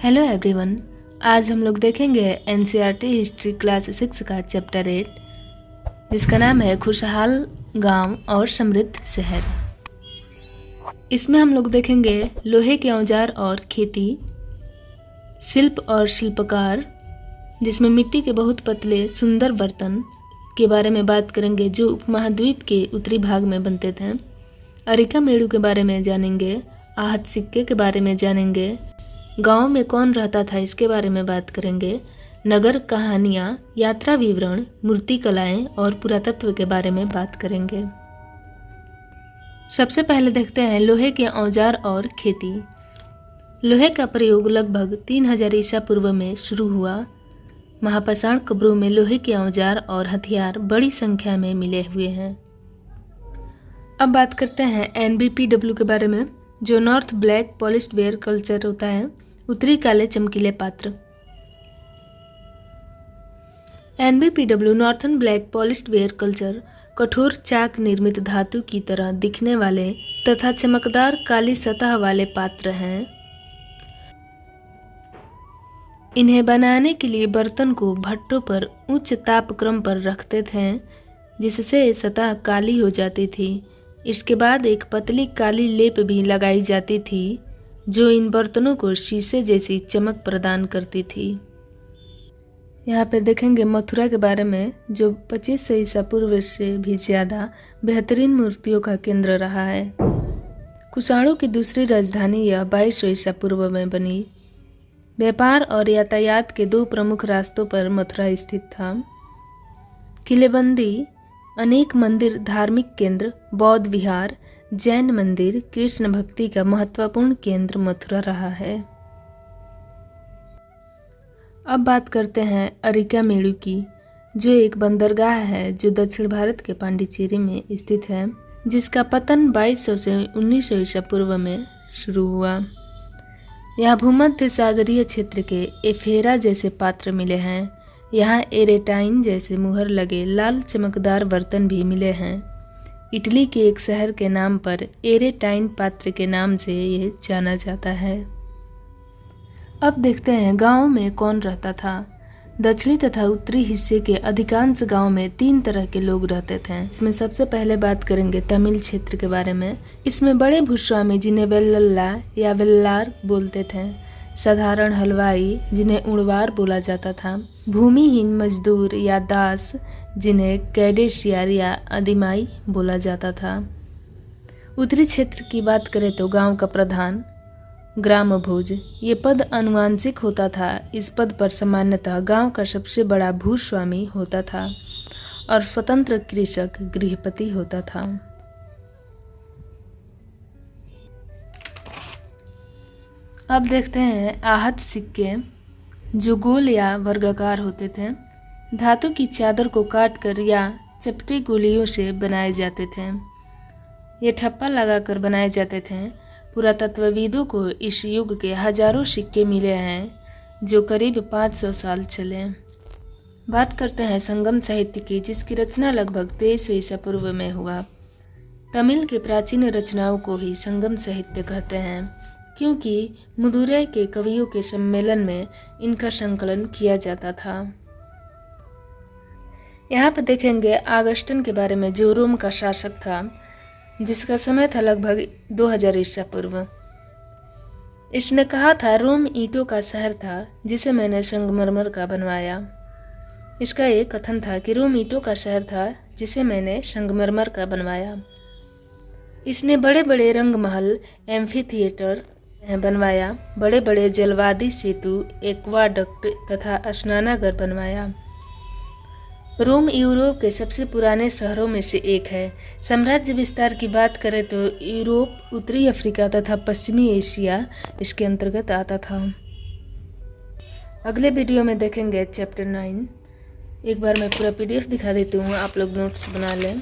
Hello everyone, आज हम लोग देखेंगे एनसीईआरटी हिस्ट्री क्लास 6 का चैप्टर 8 जिसका नाम है खुशहाल गांव और समृद्ध शहर। इसमें हम लोग देखेंगे लोहे के औजार और खेती, शिल्प और शिल्पकार, जिसमें मिट्टी के बहुत पतले सुंदर बर्तन के बारे में बात करेंगे जो उपमहाद्वीप के उत्तरी भाग में बनते थे। अरिका मेड़ू के बारे में जानेंगे, आहत सिक्के के बारे में जानेंगे, गांव में कौन रहता था इसके बारे में बात करेंगे, नगर कहानियाँ, यात्रा विवरण, मूर्ति कलाएं और पुरातत्व के बारे में बात करेंगे। सबसे पहले देखते हैं लोहे के औजार और खेती। लोहे का प्रयोग लगभग 3000 ईसा पूर्व में शुरू हुआ। महापाषाण कब्रों में लोहे के औजार और हथियार बड़ी संख्या में मिले हुए हैं। अब बात करते हैं एनबीपीडब्ल्यू के बारे में, जो north black polished where culture होता है, उत्तरी काले चमकीले पात्र। एनबीपीडब्ल्यू northern black polished where culture कठोर चाक निर्मित धातु की तरह दिखने वाले तथा चमकदार काली सतह वाले पात्र हैं। इन्हें बनाने के लिए बर्तन को भट्टों पर उच्च तापक्रम पर रखते थे जिससे सतह काली हो जाती थी। इसके बाद एक पतली काली लेप भी लगाई जाती थी जो इन बर्तनों को शीशे जैसी चमक प्रदान करती थी। यहाँ पे देखेंगे मथुरा के बारे में, जो 2500 ईसा पूर्व से भी ज़्यादा बेहतरीन मूर्तियों का केंद्र रहा है। कुषाणों की दूसरी राजधानी यह 2200 ईसा पूर्व में बनी। व्यापार और यातायात के दो प्रमुख रास्तों पर मथुरा स्थित था। किलेबंदी, अनेक मंदिर, धार्मिक केंद्र, बौद्ध विहार, जैन मंदिर, कृष्ण भक्ति का महत्वपूर्ण केंद्र मथुरा रहा है। अब बात करते हैं अरिका मेड़ू की, जो एक बंदरगाह है जो दक्षिण भारत के पांडिचेरी में स्थित है, जिसका पतन 2200 से 1900 ईसा पूर्व में शुरू हुआ। यहाँ भूमध्य सागरीय क्षेत्र के एफेरा जैसे पात्र मिले हैं। यहाँ एरेटाइन जैसे मुहर लगे लाल चमकदार बर्तन भी मिले हैं। इटली के एक शहर के नाम पर एरेटाइन पात्र के नाम से ये जाना जाता है। अब देखते हैं गांव में कौन रहता था। दक्षिणी तथा उत्तरी हिस्से के अधिकांश गांव में 3 तरह के लोग रहते थे। इसमें सबसे पहले बात करेंगे तमिल क्षेत्र के बारे में। इसमें बड़े भूस्वामी जिन्हें वेल्लल्ला या वेल्लार बोलते थे, साधारण हलवाई जिन्हें उड़वार बोला जाता था, भूमिहीन मजदूर या दास जिन्हें कैडेशियार या अदिमाई बोला जाता था। उत्तरी क्षेत्र की बात करें तो गांव का प्रधान ग्रामभोज, ये पद अनुवांशिक होता था। इस पद पर सामान्यतः गांव का सबसे बड़ा भूस्वामी होता था और स्वतंत्र कृषक गृहपति होता था। अब देखते हैं आहत सिक्के, जो गोल या वर्गाकार होते थे। धातु की चादर को काटकर या चपटी गोलियों से बनाए जाते थे। ये ठप्पा लगाकर बनाए जाते थे। पुरातत्वविदों को इस युग के हजारों सिक्के मिले हैं जो करीब 500 साल चले। बात करते हैं संगम साहित्य की, जिसकी रचना लगभग 2300 ईसा पूर्व में हुआ। तमिल के प्राचीन रचनाओं को ही संगम साहित्य कहते हैं क्योंकि मुदुरै के कवियों के सम्मेलन में इनका संकलन किया जाता था। यहाँ पर देखेंगे आगस्टन के बारे में, जो रोम का शासक था, जिसका समय था लगभग 2000 ईसा पूर्व। इसने कहा था, रोम ईंटों का शहर था जिसे मैंने संगमरमर का बनवाया। इसका एक कथन था कि रोम ईंटों का शहर था जिसे मैंने संगमरमर का बनवाया। इसने बड़े बड़े रंग महल, एम्फी थिएटर बनवाया, बड़े बड़े जलवादी सेतु, एक्वाडक्ट तथा स्नानागार बनवाया। रोम यूरोप के सबसे पुराने शहरों में से एक है। साम्राज्य विस्तार की बात करें तो यूरोप, उत्तरी अफ्रीका तथा पश्चिमी एशिया इसके अंतर्गत आता था। अगले वीडियो में देखेंगे चैप्टर 9। एक बार मैं पूरा PDF दिखा देती हूँ, आप लोग नोट्स बना लें।